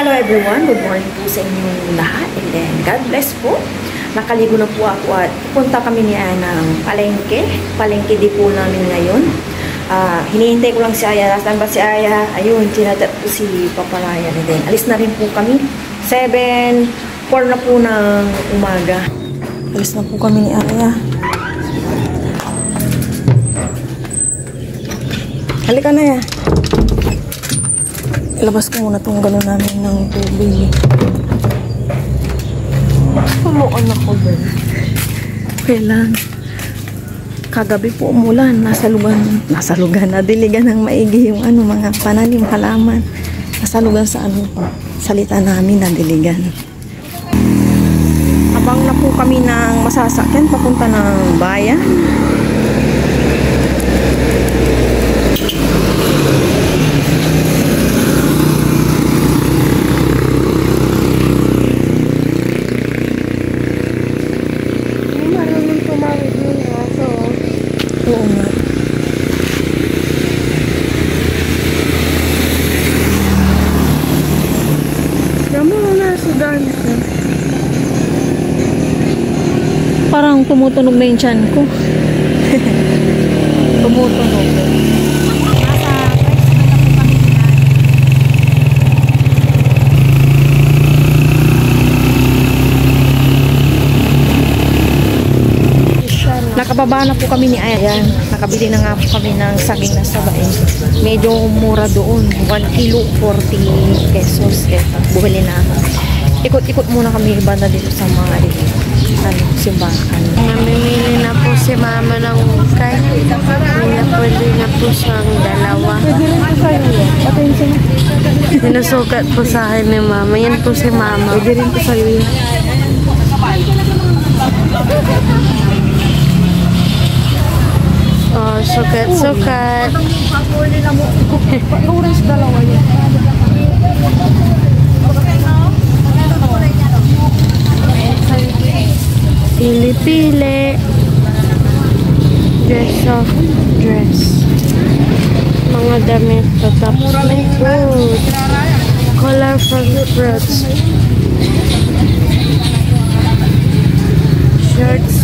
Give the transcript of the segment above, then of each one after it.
Hello everyone, good morning po sa inyong lahat and then God bless po. Nakaligo na po ako at pupunta kami ni Ana ng palengke. Palengke di po namin ngayon. Hinihintay ko lang si Aya. Last time ba si Aya? Ayun, chinachat po si Papa Ryan and then alis na rin po kami. 7:04 na po ng umaga. Alis na po kami ni Aya. Halika na ya. Ilabas ko muna itong gano'n namin ng tubig. Pumuon ako ba? Okay lang. Kagabi po umulan. Nasa lugan. Nadiligan ng maigi yung mga pananim, halaman. Nasa lugan sa salita namin, nadiligan. Abang na po kami ng masasakyan papunta ng bayan. Oo nga. Damo na sa dance. Parang tumutunog na yung tiyan ko. Tumutunog. Nakababa na po kami ni Ayan. Nakabili na nga po kami ng saging na sabain. Medyo mura doon. 1 kilo, 40 pesos. Buhili na. Ikot-ikot muna kami banda dito sa mga simbahan. Namimili na po si Mama ng ukay. Pwede na po siyang dalawa. Pwede rin po sa'yo. Attention. Sinusukat po sa akin ni Mama. Yan po si Mama. Pwede rin po sa'yo. Oh, sukat-sukat. Orange dalawa yun. Pili-pili. Dress of dress. Mga damit. Tapos may food. Colorful fruits. Shirts.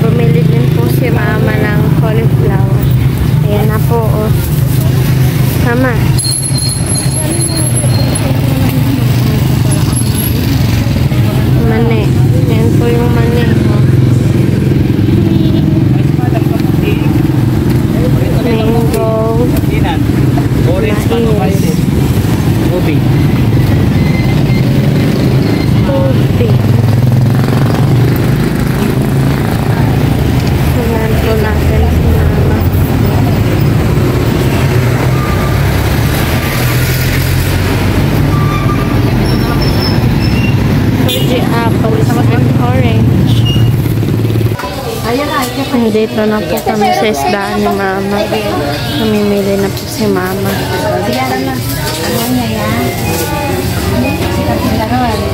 Bumili din po si Mama ng cauliflower. Ayan na po, oh. Mama. Mani. Ayan po yung mani. Mango. Mais. Ubi. Ubi. Ayan po natin si Mama. Fuji apples and orange. Dito na po kami sa isdaan ni Mama. Namimili na po si Mama.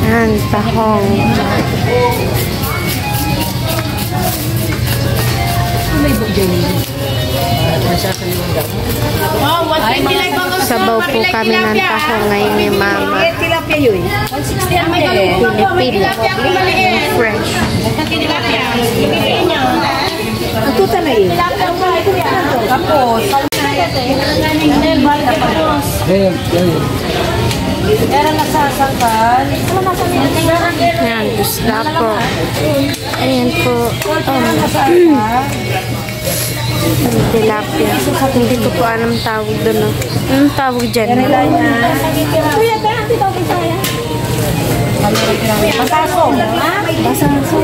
Ayan, tahong. Sabaw po kami ng tahong ngayon ni Mama. Pili-pili. Fresh. Ito na yun. Tapos. Ayan, isda po. Ayan po. Tilapia. Hindi ko po alam tawag doon. Anong tawag dyan? Basaso. Basaso.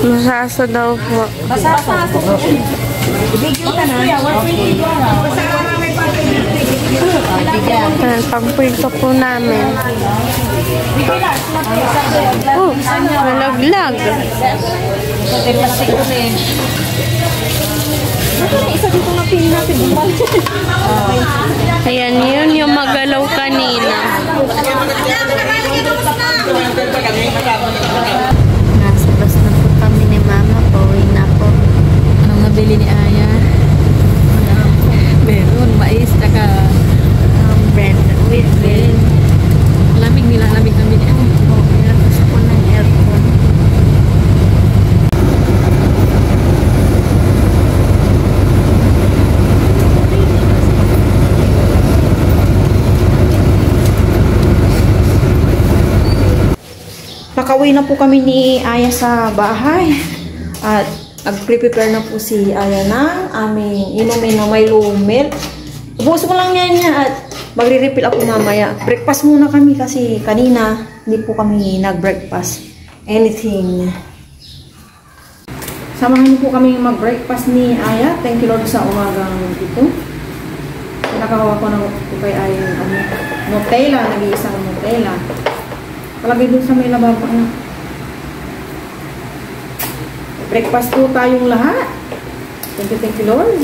Masaso daw po. Basaso. Ibigyo ka na. Ayan, pagprito po namin. Oh, malaglag. Isa dito na pin natin. Ayan, yun yung magalaw kanina. Nasa bus na po kami ni Mama. Pauwi na po. Anong nabili ni Aya? Meron. Nakauwi na po kami ni Aya sa bahay. At nag-prepare na po si Aya ng aming inumin na Milo milk. Ubus ko lang yan niya at magre-refill ako mamaya. Breakfast muna kami kasi kanina hindi po kami nag-breakfast. Anything. Samahan niyo po kami mag-breakfast ni Aya. Thank you Lord sa umagang ito. Nakahawa ko na po kay Aya yung Nutella. Nag-iisang Nutella. Palagay dun sa may lababo. Breakfast po tayong lahat. Thank you Lord.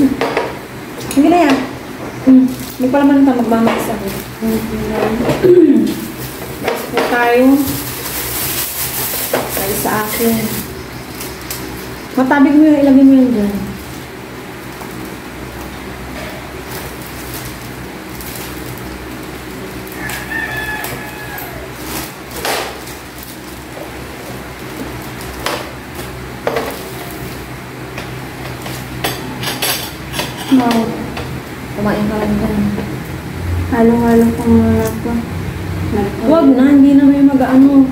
Hindi na yan. May palaman ka magmamaksa ko. Breakfast po tayo. Dahil sa akin. Matabig mo yun, ilagay mo yun dyan. Wow. Kumain ka lang dyan. Halo-halo ko muna po. Huwag na, hindi na may mag-ano.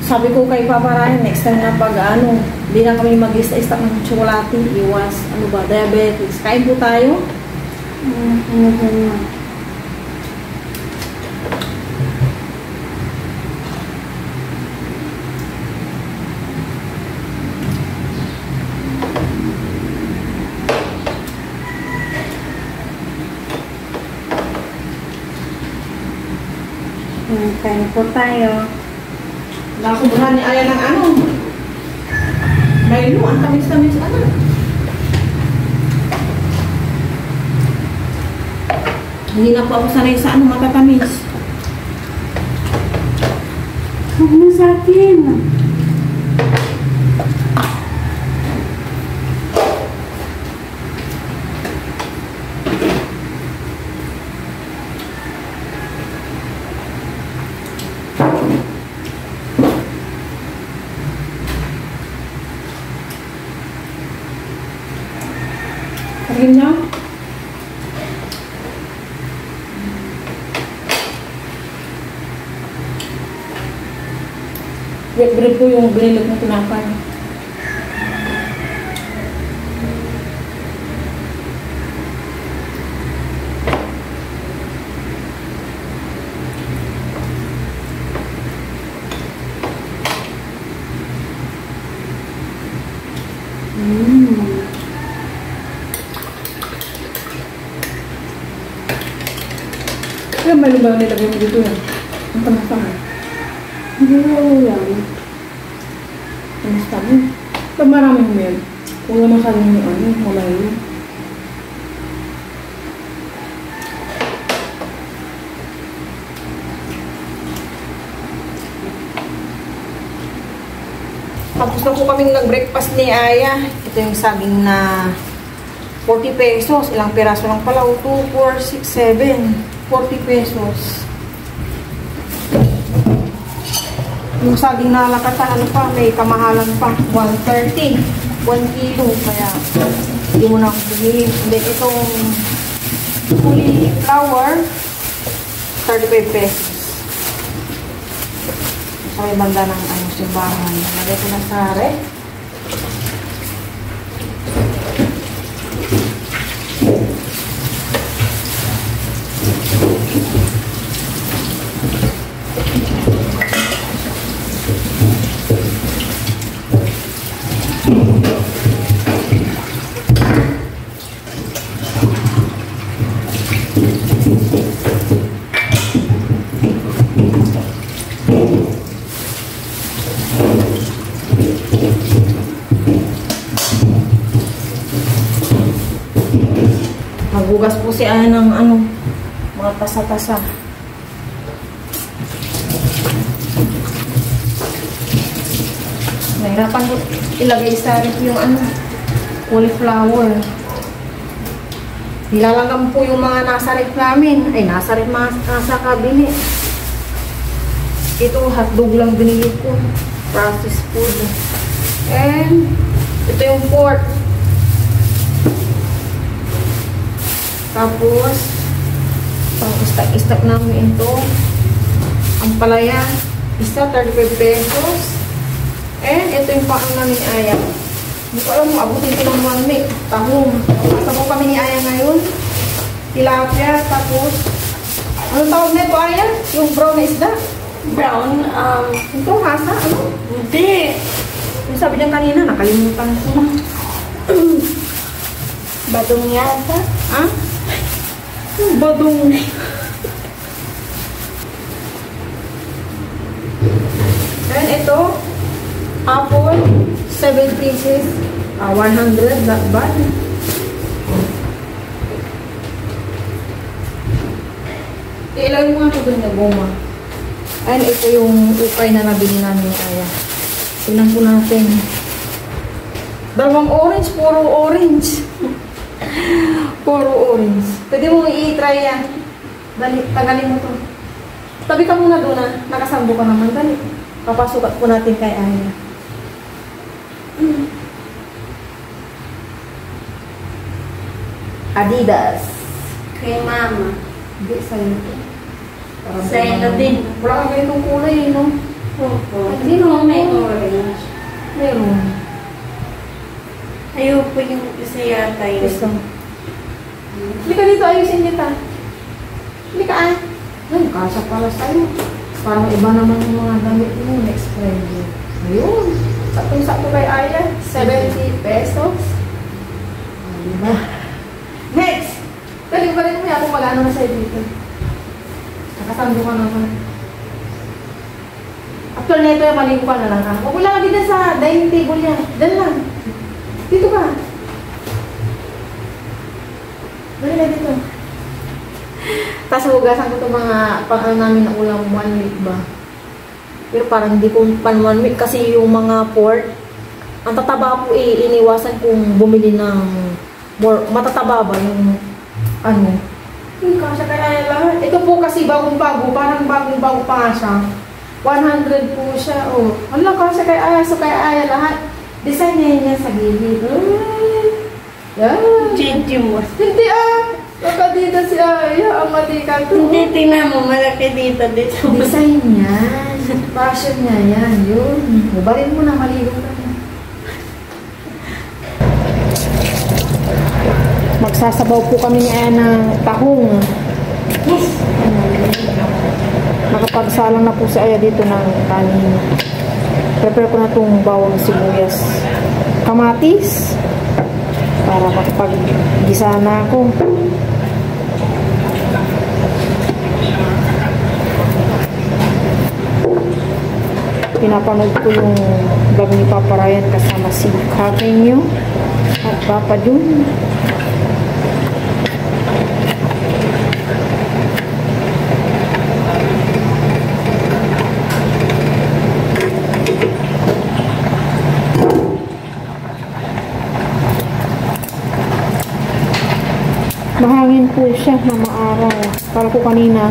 Sabi ko kay Papa Ryan, next time na pag-ano, hindi na kami mag-istap ng tsokolate, iwas, ano ba, diabetes. Kain po tayo. Ano po na? Kain po tayo. Nakubuhan ni Aya ng ano. Milo, ang tamis-tamis ano. Hindi na po ako sanay sa ano matatamis. Huwag mo sa akin. Pagin niya. Wet bread po yung binilog na tinapay. Kaya may lumayo nilagay mo dito yan. Ang tamas-tamas. Hindi mo lang. Tamas-tamas. Ito maraming milk. Kung naman kanina yung ano, wala yun. Tapos na po kaming nag-breakfast ni Aya. Ito yung saging na 40 pesos. Ilang piraso lang pala. 2, 4, 6, 7. 40 pesos. Yung saging na lakatan, ano pa, may kamahalan pa. 130. 1 kilo. Kaya, hindi mo na ako bumili. Then, itong cauliflower, 35 pesos. Sa may banda ng ano, simbahan. Lagay ko na sa ref. Maghugas po si Aya ng ano, mga tasa-tasa. Nahirapan ko ilagay sa ref yung ano, cauliflower. Nilalagam po yung mga nasa ref namin. Ay, nasa ref, nasa kabini. Ito, hotdog lang binili ko. Processed food. And, ito yung pork. Tapos, pang-stock namin ito. Ang palaya, isa 35 pesos. And ito yung paang namin ni Aya. Hindi ko alam kung abutin ko ng 1 week. Tahong. Pasabaw kami ni Aya ngayon. Tilapia, tapos ano tawag na ito, Aya? Yung brown na isda? Brown, Ito, hasa, ano? hindi. Yung sabi niya kanina, nakalimutan ko na. Badong yata. Ha? Badong. And ito, apple, 7 pieces, 100, not bad. Ilagay mo nga ito doon na goma. And ito yung ukay na nabili namin ni Aya. Tingnan po natin. Dalawang orange, puro orange. Puro orange. Pwede mo i-try yan. Dali, tagalin mo to. Tabi ka muna doon, nakasambo ka naman. Dali. Papasukat po natin kay Aya. Adidas. Kay mama. Hindi, sa'yo ito. Sa'yo na din. Wala ka ganitong kulay, no? Opo. Hindi naman may po. orange. Meron. Ayoko yung isa yata yun. Gusto. Halika dito, ayusin kita. Halika ay. Ay, kasya pala sa'yo. Parang iba naman yung mga damit mo. Next Friday. Ayun. Sakto-sakto kay Aya. 70 pesos. Diba? Next! Balik mo yan kung magano na sa'yo dito. Nakasando ka naman. After neto, maligo ka na lang ha. Huwag mo lang dito sa dining table niya. Diyan lang. Dito ka. Dali na dito. Tapos hugasan ko itong mga pang-ano namin na ulam 1 week ba. Pero parang hindi ko pan 1 week kasi yung mga pork, ang tataba po iniwasan kong bumili ng more, matataba ba yung ano. Yung kasya kaya lahat. Ito po kasi bagong-bago, parang bagong-bago pa nga siya. 100 po siya. Oh. Wala kasya kaya Aya, so kaya Aya lahat. Design niya sa gilid. Yan. Change mo. Hindi baka dito si Aya, ang malikat to. Hindi, tingnan mo. Malaki dito. Design niya. Fashion niya yan. Yun. Ubarin mo na, maligo ka na. Magsasabaw po kami ni Aya ng tahong. Yes. Nakapagsalang na po si Aya dito ng kanin. Prepare ko na itong bawang sibuyas. Kamatis. Para makapag-gisa na ako. Pinapanood ko yung vlog ni Papa Ryan kasama si Kakenyo at Papa Jun. Mahangin po siya na maaraw. Para po kanina,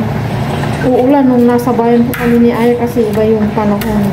uulan nung nasa bayan po kami ni Aya kasi iba yung panahon.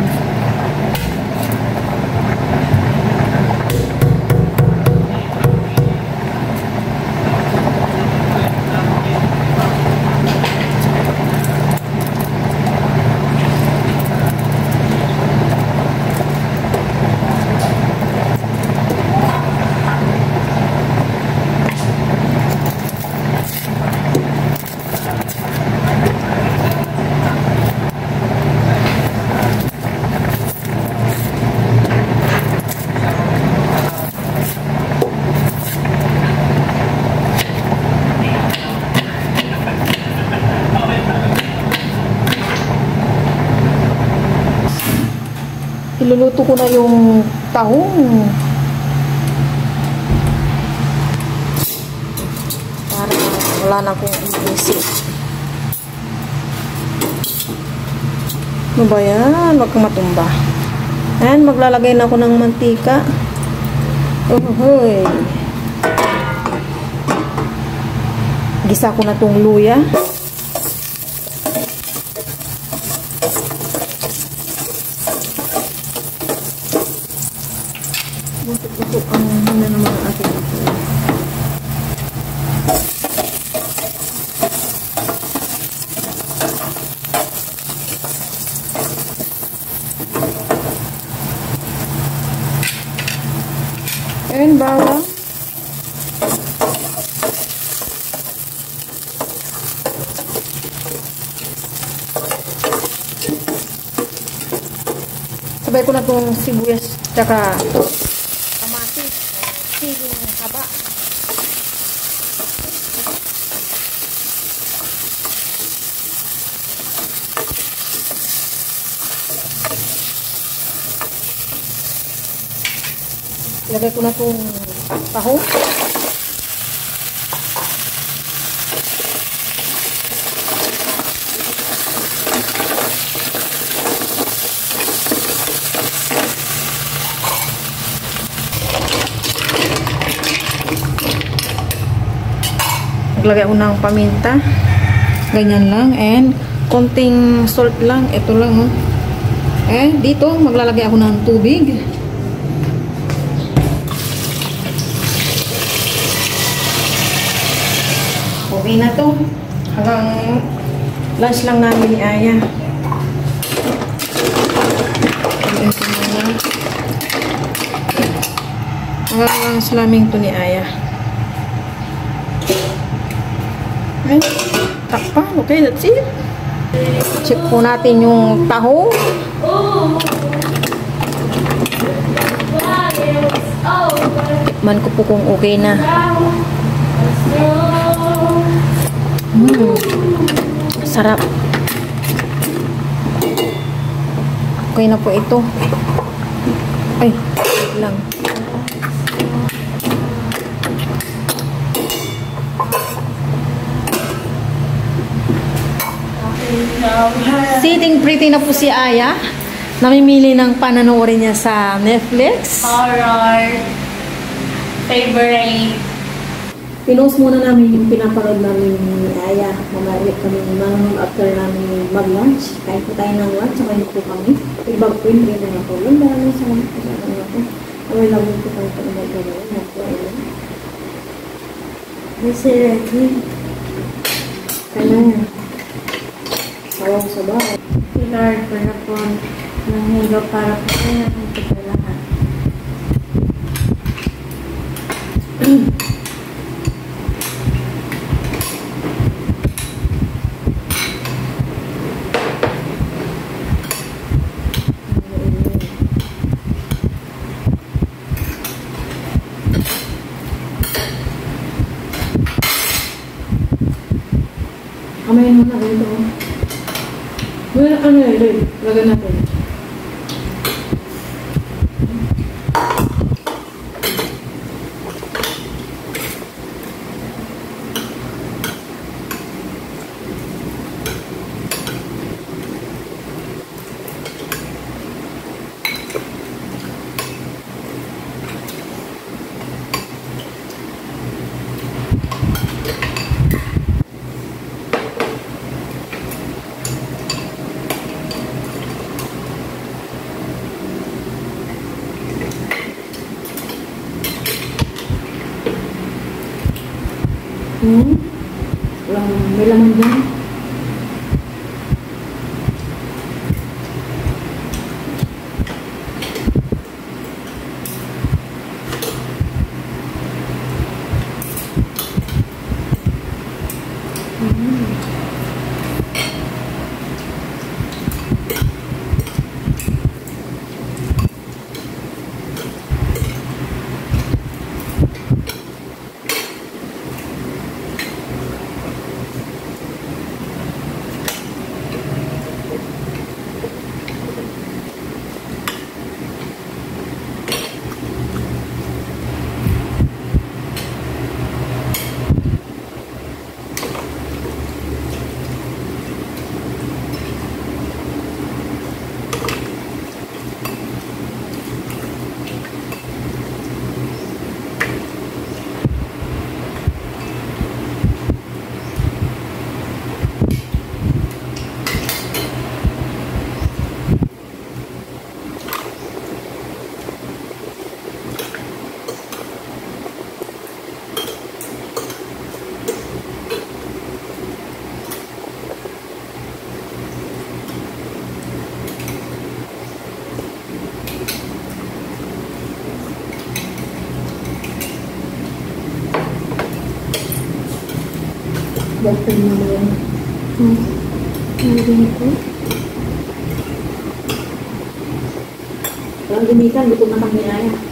Iluluto ko na yung tahong. Para wala na akong isip. Ano ba yan? Huwag kang matumba. Ayan, maglalagay na ako ng mantika. Uhuy. Gisa ko na tong luya. Ito ang hina naman ang ating ito. And bawang. Sabay ko na itong sibuyas tsaka kamatis. Siling haba. Ilagay ko na itong tahong. Maglagay ko ng paminta. Ganyan lang. And konting salt lang. Ito lang. Oh. Dito maglalagay ako ng tubig. Okay na to. Hanggang lunch lang namin ni Aya. Hanggang lunch namin to ni Aya. Takpan. Okay, that's it. Check po natin yung taho. Tikman ko po kung okay na. Sarap. Okay na po ito. Ay, wait lang. Sitting pretty na po si Aya. Namimili ng pananoorin niya sa Netflix. Horror. Favorite. Pinost muna namin yung pinapanood namin ni Aya. Mamalik kami after namin mag-lunch. Kain po tayo ng lunch. Saka po kami. Ibag po yung rin na po. Wala naman sa mga po sa mga po. Away lang po kami pa naman gano'n. Naku, ayun. Kasi, kaya awang sa bahay. Lord, para po nanghilo para po kaya ito po lahat. Kamayin mo na ito. Ano yun? Lagyan natin. May laman dyan. Pwede mo yan. Ano po? Walang gamitan, luto na kami na yan.